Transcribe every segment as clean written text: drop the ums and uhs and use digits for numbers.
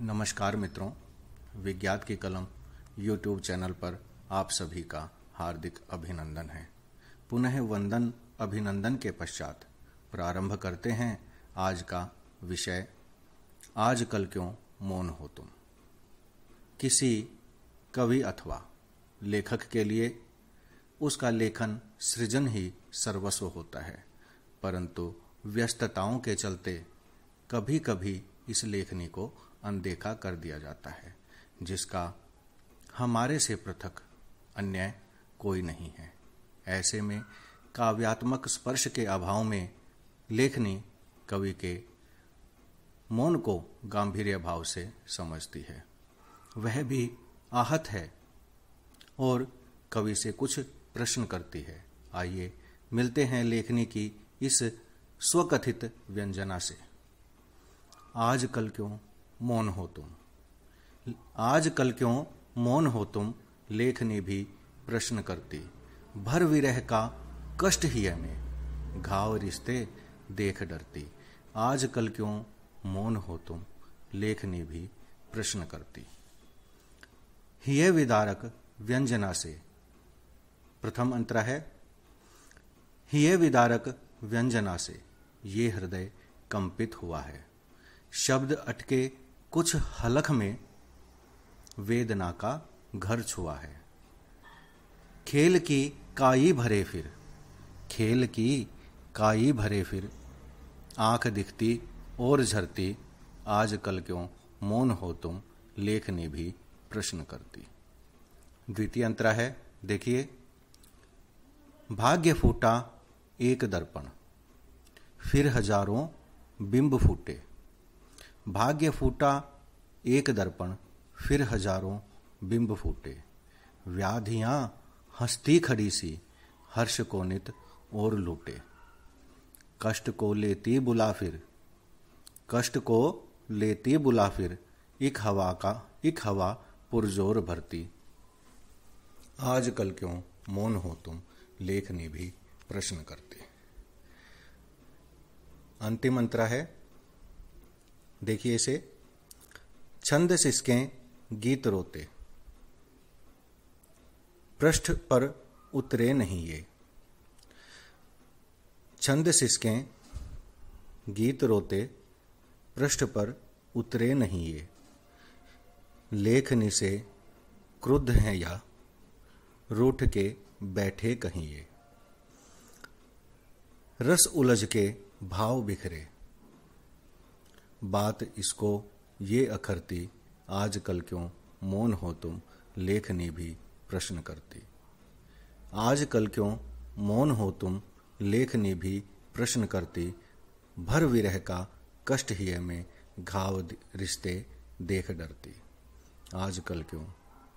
नमस्कार मित्रों, विज्ञात की कलम YouTube चैनल पर आप सभी का हार्दिक अभिनंदन है। पुनः वंदन अभिनंदन के पश्चात प्रारंभ करते हैं आज का विषय, आजकल क्यों मौन हो तुम। किसी कवि अथवा लेखक के लिए उसका लेखन सृजन ही सर्वस्व होता है, परंतु व्यस्तताओं के चलते कभी कभी इस लेखनी को अनदेखा कर दिया जाता है, जिसका हमारे से पृथक अन्य कोई नहीं है। ऐसे में काव्यात्मक स्पर्श के अभाव में लेखनी कवि के मौन को गांभीर्य भाव से समझती है। वह भी आहत है और कवि से कुछ प्रश्न करती है। आइए मिलते हैं लेखनी की इस स्वकथित व्यंजना से। आजकल क्यों मौन हो तुम, आजकल क्यों मौन हो तुम, लेखनी भी प्रश्न करती। भर विरह का कष्ट ही में, घाव रिश्ते देख डरती। आजकल क्यों मौन हो तुम, लेखनी भी प्रश्न करती। हिय विदारक व्यंजना से प्रथम अंतरा है। हिय विदारक व्यंजना से ये हृदय कंपित हुआ है। शब्द अटके कुछ हलक में, वेदना का घर छुआ है। खेल की काई भरे फिर, खेल की काई भरे फिर, आंख दिखती और झरती। आजकल क्यों मौन हो तुम, लेखनी भी प्रश्न करती। द्वितीय अंतरा है, देखिए। भाग्य फूटा एक दर्पण, फिर हजारों बिंब फूटे। भाग्य फूटा एक दर्पण, फिर हजारों बिंब फूटे। व्याधियां हंसती खड़ी सी, हर्ष को नित और लूटे। कष्ट को लेती बुला फिर, कष्ट को लेती बुला फिर, एक हवा पुरजोर भरती। आजकल क्यों मौन हो तुम, लेखनी भी प्रश्न करती। अंतिम अंतरा है, देखिए इसे। छंद सिसकें गीत रोते, पृष्ठ पर उतरे नहीं ये। छंद सिसकें गीत रोते, पृष्ठ पर उतरे नहीं ये। लेखनी से क्रुद्ध हैं या रूठ के बैठे कहीं ये। रस उलझ के भाव बिखरे, बात इसको ये अखरती। आजकल क्यों मौन हो तुम, लेखनी भी प्रश्न करती। आजकल क्यों मौन हो तुम, लेखनी भी प्रश्न करती। भर विरह का कष्ट ही में, घाव रिश्ते देख डरती। आजकल क्यों,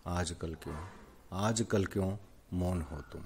आजकल क्यों, आजकल क्यों मौन हो तुम।